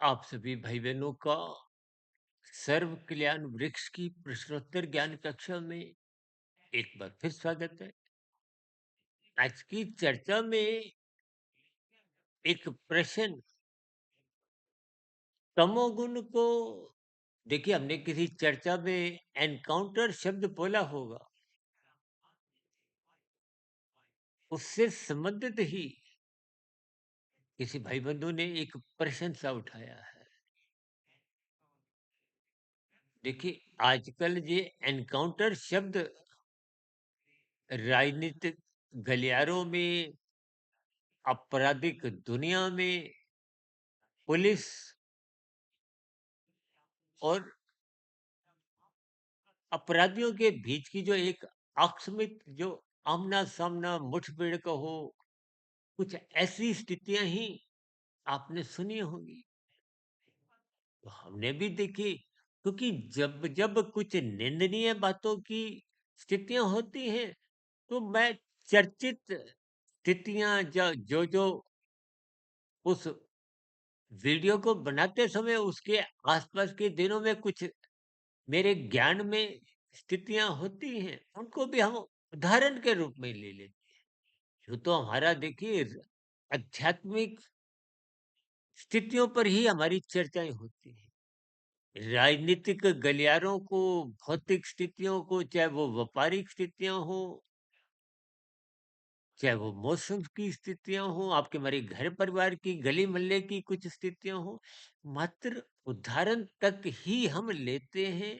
आप सभी भाई बहनों का सर्व कल्याण वृक्ष की प्रश्नोत्तर ज्ञान कक्षा में एक बार फिर स्वागत है। आज की चर्चा में एक प्रश्न, तमोगुण को देखिए, हमने किसी चर्चा में एनकाउंटर शब्द बोला होगा, उससे संबंधित ही किसी भाई बंधु ने एक प्रश्न सा उठाया है। देखिए, आजकल ये एनकाउंटर शब्द राजनीतिक गलियारों में, आपराधिक दुनिया में, पुलिस और अपराधियों के बीच की जो एक आकस्मिक जो आमना-सामना मुठभेड़ कहो, कुछ ऐसी स्थितियाँ ही आपने सुनी होंगी। तो हमने भी देखी, क्योंकि जब-जब कुछ निंदनीय बातों की स्थितियाँ होती हैं, तो मैं चर्चित स्थितियाँ ज जो-जो उस वीडियो को बनाते समय उसके आस-पास के दिनों में कुछ मेरे ज्ञान में स्थितियाँ होती हैं, उनको भी हम उदाहरण के रूप में ले लेते हैं। यूँ तो हमारा देखिए आध्यात्मिक स्थितियों पर ही हमारी चर्चाएँ होती हैं। राजनीतिक गलियारों को, भौतिक स्थितियों को, चाहे वो व्यापारिक स्थितियाँ हों, चाहे वो मौसम की स्थितियाँ हों, आपके हमारे घर परिवार की, गली-मोहल्ले की कुछ स्थितियाँ हों, मात्र उदाहरण तक ही हम लेते हैं,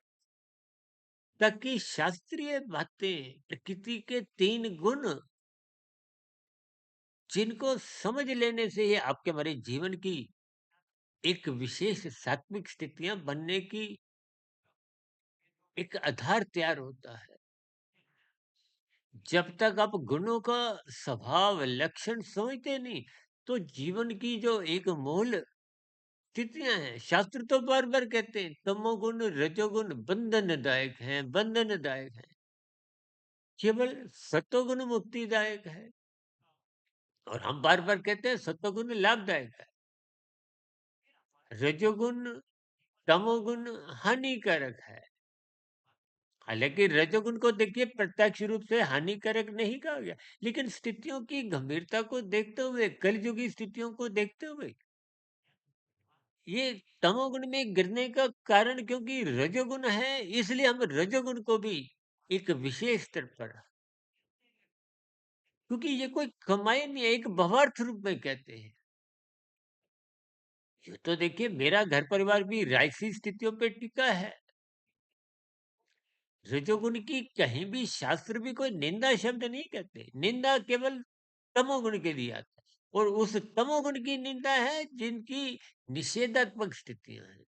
ताकि शास्त्रीय बातें, प्रकृति के 3 गुण, जिनको समझ लेने से ही आपके हमारे जीवन की एक विशेष सात्विक स्थितियां बनने की एक आधार तैयार होता है। जब तक आप गुणों का स्वभाव लक्षण समझते नहीं, तो जीवन की जो एक मूल स्थितियां हैं, शास्त्र तो बार बार कहते हैं तमोगुण रजोगुण बंधनदायक हैं, बंधनदायक हैं। केवल सत्वगुण मुक्तिदायक है। और हम बार बार कहते हैं सत्वगुण लाभदायक है, रजोगुण तमोगुण हानिकारक है। हालांकि रजोगुण को देखिए प्रत्यक्ष रूप से हानिकारक नहीं कहा गया, लेकिन स्थितियों की गंभीरता को देखते हुए, कलयुगी स्थितियों को देखते हुए, ये तमोगुण में गिरने का कारण क्योंकि रजोगुण है, इसलिए हम रजोगुण को भी एक विशेष स्तर पर, क्योंकि ये कोई कमाई नहीं है, एक भावार्थ रूप में कहते हैं। ये तो देखिए मेरा घर परिवार भी राजसी स्थितियों पे टिका है। रजोगुण की कहीं भी शास्त्र भी कोई निंदा शब्द नहीं कहते, निंदा केवल तमोगुण के लिए आता है, और उस तमोगुण की निंदा है जिनकी निषेधात्मक स्थितियां हैं।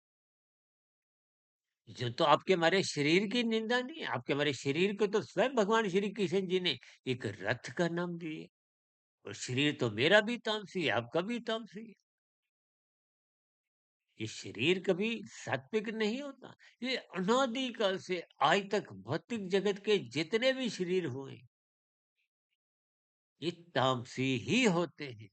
जो तो आपके हमारे शरीर की निंदा नहीं है, आपके हमारे शरीर को तो स्वयं भगवान श्री कृष्ण जी ने एक रथ का नाम दिए, और शरीर तो मेरा भी तामसी है, आपका भी तामसी है। ये शरीर कभी सात्विक नहीं होता। ये अनादिकाल से आज तक भौतिक जगत के जितने भी शरीर हुए, ये तामसी ही होते हैं।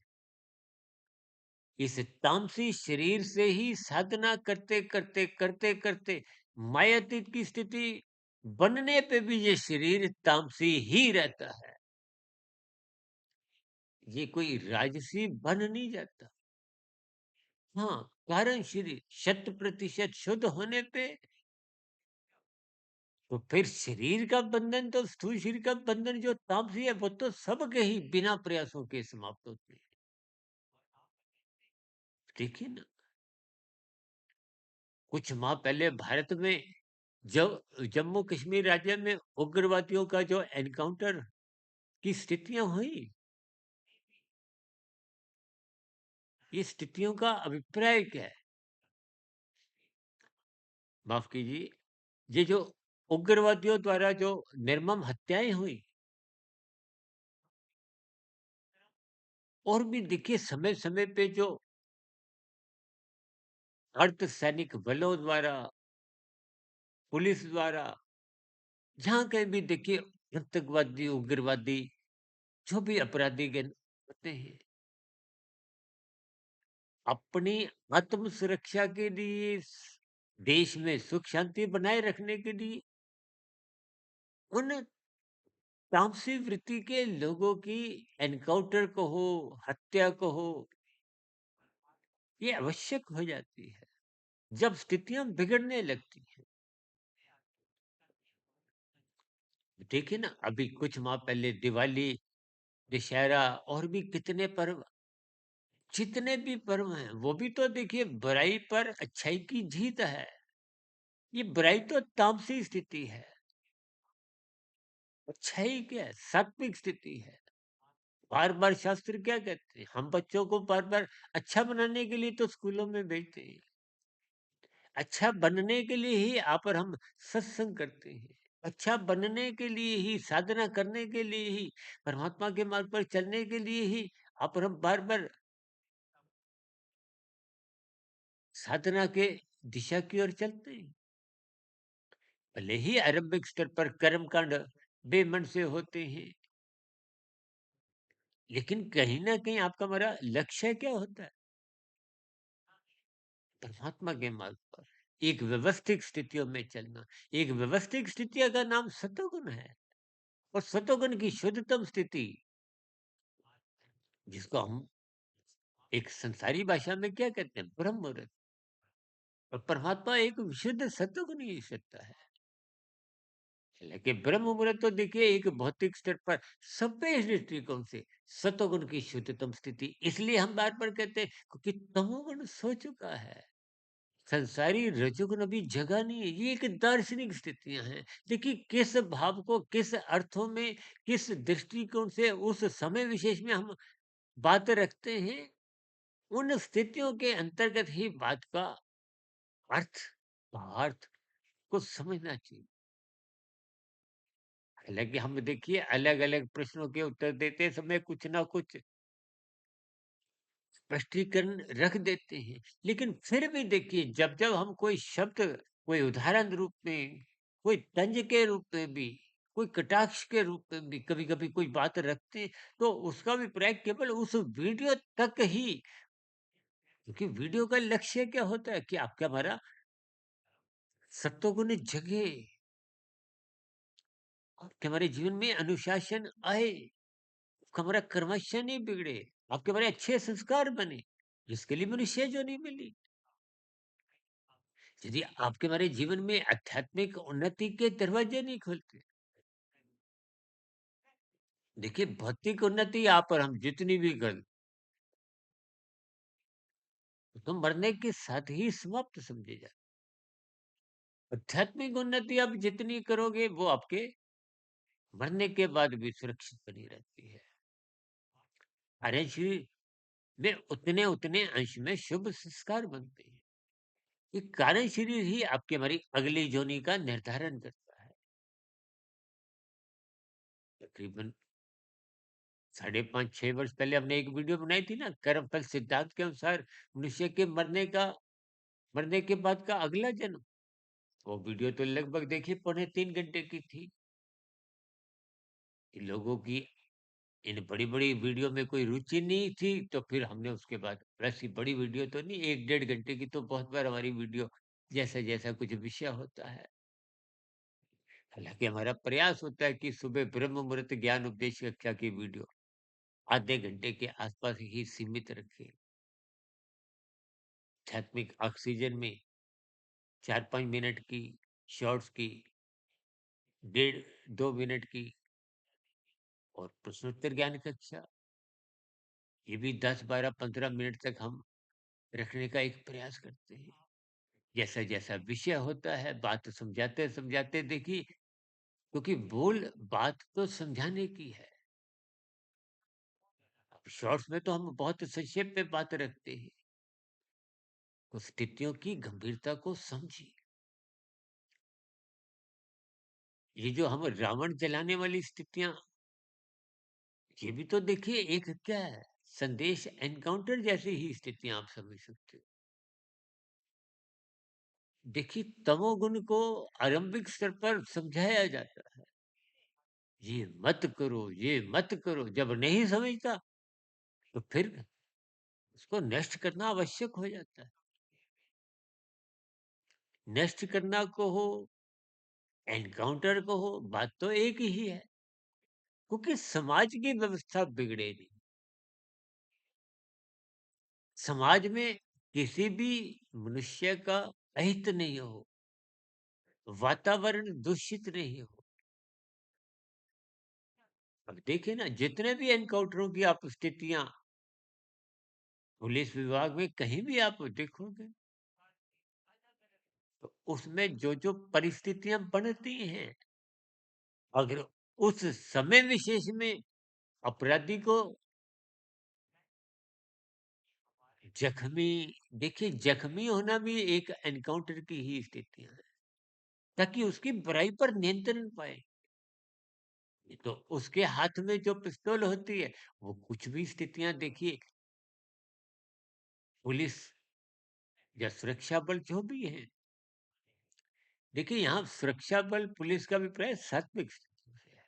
इस तामसी शरीर से ही साधना करते करते करते करते मायातीत की स्थिति बनने पे भी ये शरीर तामसी ही रहता है। ये कोई राजसी बन नहीं जाता। हाँ, कारण शरीर 100% शुद्ध होने पे, तो फिर शरीर का बंधन, तो स्थूल शरीर का बंधन जो तामसी है, वो तो सबके ही बिना प्रयासों के समाप्त होते हैं। देखिए ना, कुछ माह पहले भारत में जब जम्मू कश्मीर राज्य में उग्रवादियों का जो एनकाउंटर की स्थितियां हुई, ये स्थितियों का अभिप्राय क्या है? माफ कीजिए, ये जो उग्रवादियों द्वारा जो निर्मम हत्याएं हुई, और भी देखिए समय समय पे जो अर्धसैनिक बलों द्वारा, पुलिस द्वारा, जहां कहीं भी देखिए आतंकवादी, उग्रवादी, जो भी आपराधिक होते हैं, अपनी आत्म सुरक्षा के लिए, देश में सुख शांति बनाए रखने के लिए उन तामसी वृत्ति के लोगों की एनकाउंटर कहो, हत्या कहो, ये आवश्यक हो जाती है जब स्थितियां बिगड़ने लगती हैं। देखिए ना, अभी कुछ माह पहले दिवाली, दशहरा और भी कितने पर्व, जितने भी पर्व हैं, वो भी तो देखिए बुराई पर अच्छाई की जीत है। ये बुराई तो तामसी स्थिति है, अच्छाई क्या है, सात्विक स्थिति है। बार बार शास्त्र क्या कहते हैं, हम बच्चों को बार बार अच्छा बनाने के लिए तो स्कूलों में भेजते हैं, अच्छा बनने के लिए ही आप और हम सत्संग करते हैं, अच्छा बनने के लिए ही, साधना करने के लिए ही, परमात्मा के मार्ग पर चलने के लिए ही आप और हम बार बार साधना के दिशा की ओर चलते हैं। भले ही आरंभिक स्तर पर कर्म कांड बेमन से होते हैं, लेकिन कहीं ना कहीं आपका हमारा लक्ष्य क्या होता है? परमात्मा के मार्ग पर एक व्यवस्थित स्थितियों में चलना। एक व्यवस्थित स्थितियों का नाम सतोगुण है, और सतोगुण की शुद्धतम स्थिति, जिसको हम एक संसारी भाषा में क्या कहते हैं, ब्रह्म मुहूर्त। और परमात्मा एक विशुद्ध सतोगुण ही सत्ता है। लेकिन ब्रह्म मुहूर्त तो देखिए एक भौतिक स्तर पर सभ्य दृष्टिकोण से सतोगुण की शुद्धतम स्थिति, इसलिए हम बार बार कहते हैं क्योंकि तमोगुण सो चुका है। संसारी रजोगुण अभी जगा नहीं है, ये एक दार्शनिक स्थितियां हैं। देखिए किस भाव को किस अर्थों में, किस दृष्टिकोण से उस समय विशेष में हम बात रखते हैं, उन स्थितियों के अंतर्गत ही बात का अर्थ, भावार्थ को समझना चाहिए। हालांकि हम देखिए अलग अलग प्रश्नों के उत्तर देते समय कुछ ना कुछ स्पष्टीकरण रख देते हैं, लेकिन फिर भी देखिए जब जब हम कोई शब्द, कोई उदाहरण रूप में, कोई तंज के रूप में भी, कोई कटाक्ष के रूप में भी कभी कभी कोई बात रखते हैं, तो उसका भी प्रयोग केवल उस वीडियो तक ही, क्योंकि वीडियो का लक्ष्य क्या होता है कि आपका हमारा सत्वगुण जगे, आपके हमारे जीवन में अनुशासन आए, आपका हमारा क्रमशः नहीं बिगड़े, आपके हमारे अच्छे संस्कार बने, जिसके लिए मनुष्य जो नहीं मिली। यदि आपके हमारे जीवन में आध्यात्मिक उन्नति के दरवाजे नहीं खुलते, देखिए भौतिक उन्नति आप और हम जितनी भी कर, तो मरने के साथ ही समाप्त समझे जाए। आध्यात्मिक उन्नति आप जितनी करोगे वो आपके मरने के बाद भी सुरक्षित बनी रहती है। कारण शरीर में उतने उतने अंश में शुभ संस्कार बनते हैं। ये कारण शरीर ही आपकी हमारी अगली जोनी का निर्धारण करता है। तकरीबन 5.5 6 वर्ष पहले हमने एक वीडियो बनाई थी ना, कर्मफल सिद्धांत के अनुसार मनुष्य के मरने के बाद का अगला जन्म। वो वीडियो तो लगभग देखिए 3.25 घंटे की थी। इन लोगों की इन बड़ी-बड़ी वीडियो में कोई रुचि नहीं थी, तो फिर हमने उसके बाद वैसी बड़ी वीडियो तो नहीं, 1 डेढ़ घंटे की तो बहुत बार हमारी वीडियो जैसा-जैसा कुछ विषय होता है। हालाँकि हमारा प्रयास होता है कि सुबह ब्रह्म मुहूर्त ज्ञान उपदेश कक्षा की वीडियो आधे घंटे के आसपास ही सीमित रखें। आध्यात्मिक ऑक्सीजन में 4-5 मिनट की शॉर्ट्स की, डेढ़ 2 मिनट की, और प्रश्नोत्तर ज्ञान कक्षा, ये भी 10, 12, 15 मिनट तक हम रखने का एक प्रयास करते हैं। जैसा-जैसा विषय होता है, बात समझाते-समझाते देखिए, क्योंकि मूल बात तो समझाने की है। अब शॉर्ट्स में तो हम बहुत संक्षेप में बात रखते हैं। तो स्थितियों की गंभीरता को समझिए। ये जो हम रावण जलाने वाली स्थितियाँ, ये भी तो देखिए एक क्या है, संदेश एनकाउंटर जैसी ही स्थितियाँ आप समझ सकते हो। देखिए तमोगुण को आरंभिक स्तर पर समझाया जाता है, ये मत करो, ये मत करो। जब नहीं समझता तो फिर उसको नष्ट करना आवश्यक हो जाता है। नष्ट करना कहो, एनकाउंटर कहो, बात तो एक ही है, क्योंकि समाज की व्यवस्था बिगड़े नहीं। समाज में किसी भी मनुष्य का अहित नहीं हो, वातावरण दूषित नहीं हो। अब देखिए ना, जितने भी एनकाउंटरों की आप स्थितियां पुलिस विभाग में कहीं भी आप देखोगे, तो उसमें जो जो परिस्थितियां बनती हैं, अगर उस समय विशेष में अपराधी को जख्मी, देखिए जख्मी होना भी एक एनकाउंटर की ही स्थितियां है, ताकि उसकी बुराई पर नियंत्रण पाए। ये तो उसके हाथ में जो पिस्तौल होती है, वो कुछ भी स्थितियां देखिए, पुलिस या सुरक्षा बल जो भी है, देखिए यहाँ सुरक्षा बल पुलिस का अभिप्राय सात्विक स्थितियों से है,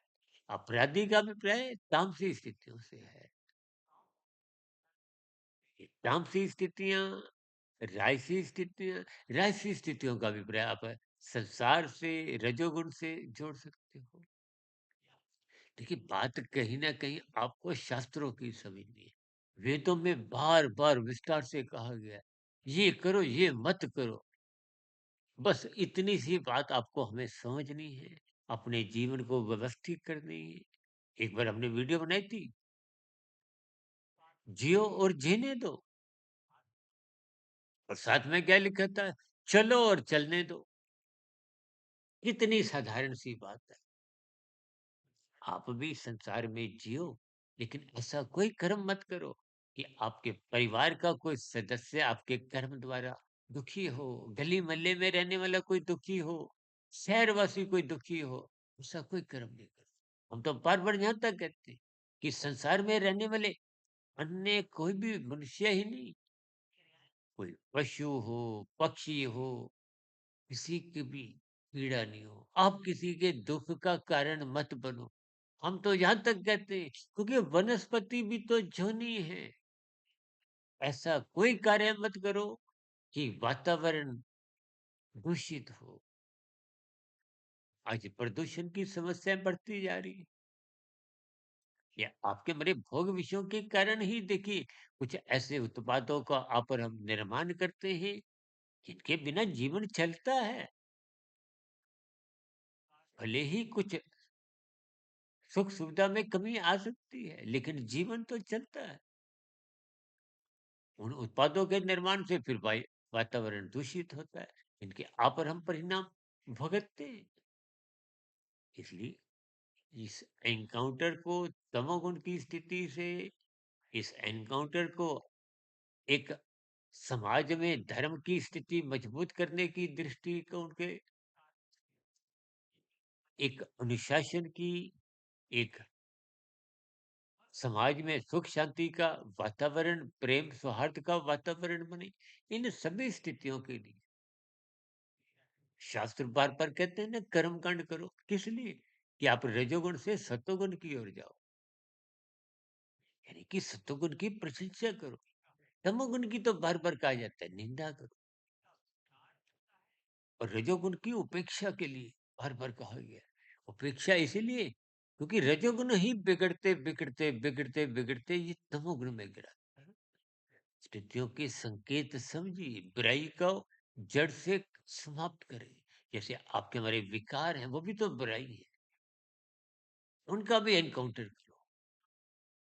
अपराधी का अभिप्राय तामसी स्थितियों से है। ये तामसी स्थितियां, राजसी स्थितियां, राजसी स्थितियों का अभिप्राय आप संसार से, रजोगुण से जोड़ सकते हो। देखिए बात कहीं ना कहीं आपको शास्त्रों की समझनी है। वेदों में बार बार विस्तार से कहा गया है, ये करो ये मत करो। बस इतनी सी बात आपको हमें समझनी है, अपने जीवन को व्यवस्थित करनी है। एक बार हमने वीडियो बनाई थी, जियो और जीने दो, और साथ में क्या लिखा था, चलो और चलने दो। कितनी साधारण सी बात है। आप भी संसार में जियो, लेकिन ऐसा कोई कर्म मत करो कि आपके परिवार का कोई सदस्य आपके कर्म द्वारा दुखी हो, गली मोहल्ले में रहने वाला कोई दुखी हो, शहरवासी कोई दुखी हो। ऐसा कोई कर्म नहीं करो। हम तो बार बार यहाँ तक कहते हैं कि संसार में रहने वाले अन्य कोई भी मनुष्य ही नहीं, कोई पशु हो, पक्षी हो, किसी की भी पीड़ा नहीं हो। आप किसी के दुख का कारण मत बनो। हम तो यहाँ तक कहते हैं, क्योंकि वनस्पति भी तो जोनी है। ऐसा कोई कार्य मत करो कि वातावरण दूषित हो। आज प्रदूषण की समस्या बढ़ती जा रही है। ये आपके मेरे भोग विषयों के कारण ही देखिए, कुछ ऐसे उत्पादों का आप और हम निर्माण करते हैं जिनके बिना जीवन चलता है। भले ही कुछ सुख सुविधा में कमी आ सकती है, लेकिन जीवन तो चलता है। उन उत्पादों के निर्माण से फिर वातावरण दूषित होता है, इनके आप और हम परिणाम भुगतते हैं। इसलिए इस एनकाउंटर को तमोगुण की स्थिति से, इस एनकाउंटर को एक समाज में धर्म की स्थिति मजबूत करने की दृष्टिकोण के, एक अनुशासन की, एक समाज में सुख शांति का वातावरण, प्रेम सौहार्द का वातावरण बने, इन सभी स्थितियों के लिए शास्त्र बार बार कहते हैं ना, कर्म कांड करो। किस लिए? कि आप रजोगुण से सत्वगुण की ओर जाओ, यानी कि सत्वगुण की प्रशंसा करो। तमोगुण की तो बार बार कहा जाता है निंदा करो, और रजोगुण की उपेक्षा के लिए बार बार कहा गया है। उपेक्षा इसीलिए क्योंकि रजोगुण ही बिगड़ते बिगड़ते बिगड़ते बिगड़ते ये तमोगुण में गिरा। स्थितियों के संकेत समझिए, बुराई को जड़ से समाप्त करें। जैसे आपके हमारे विकार हैं, वो भी तो बुराई है, उनका भी एनकाउंटर करो,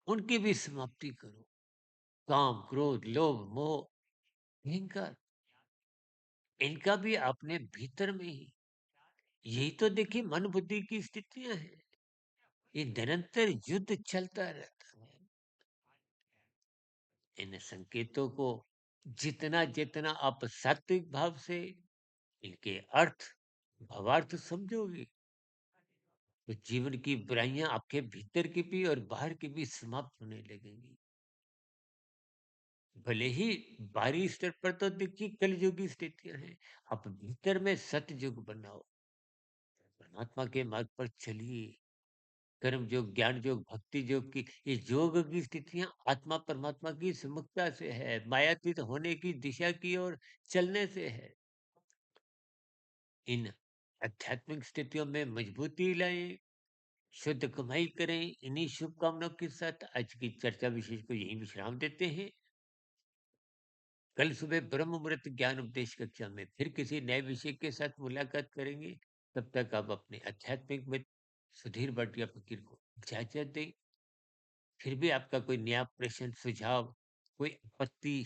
उनकी भी समाप्ति करो। काम, क्रोध, लोभ, मोह, अहंकार, इनका भी अपने भीतर में ही, यही तो देखिए मन बुद्धि की स्थितियां हैं। ये निरंतर युद्ध चलता रहता है। इन संकेतों को जितना जितना आप सात्विक भाव से इनके अर्थ, भावार्थ समझोगे, तो जीवन की बुराइयां आपके भीतर की भी और बाहर की भी समाप्त होने लगेंगी। भले ही बाहरी स्तर पर तो देखिए कलयुगी स्थितियां हैं, आप भीतर में सतयुग बनाओ, परमात्मा के मार्ग पर चलिए। कर्म योग, ज्ञान योग, भक्ति योग की ये योग की स्थितियाँ आत्मा परमात्मा की सुमुखता से है, मायातीत होने की दिशा की ओर चलने से है। इन आध्यात्मिक स्थितियों में मजबूती लाएँ, शुद्ध कमाई करें। इन्हीं शुभकामनाओं के साथ आज की चर्चा विशेष को यहीं विश्राम देते हैं। कल सुबह ब्रह्म मुहूर्त ज्ञान उपदेश कक्षा में फिर किसी नए विषय के साथ मुलाकात करेंगे। तब तक आप अपने आध्यात्मिक मित्र सुधीर भाटिया फकीर को इजाजत दें। फिर भी आपका कोई नया प्रश्न, सुझाव, कोई आपत्ति,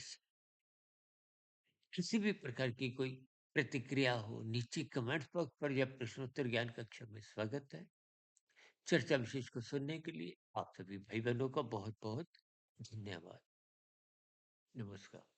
किसी भी प्रकार की कोई प्रतिक्रिया हो, नीचे कमेंट बॉक्स पर या प्रश्नोत्तर ज्ञान कक्षा में स्वागत है। चर्चा विशेष को सुनने के लिए आप सभी भाई बहनों का बहुत बहुत धन्यवाद। नमस्कार।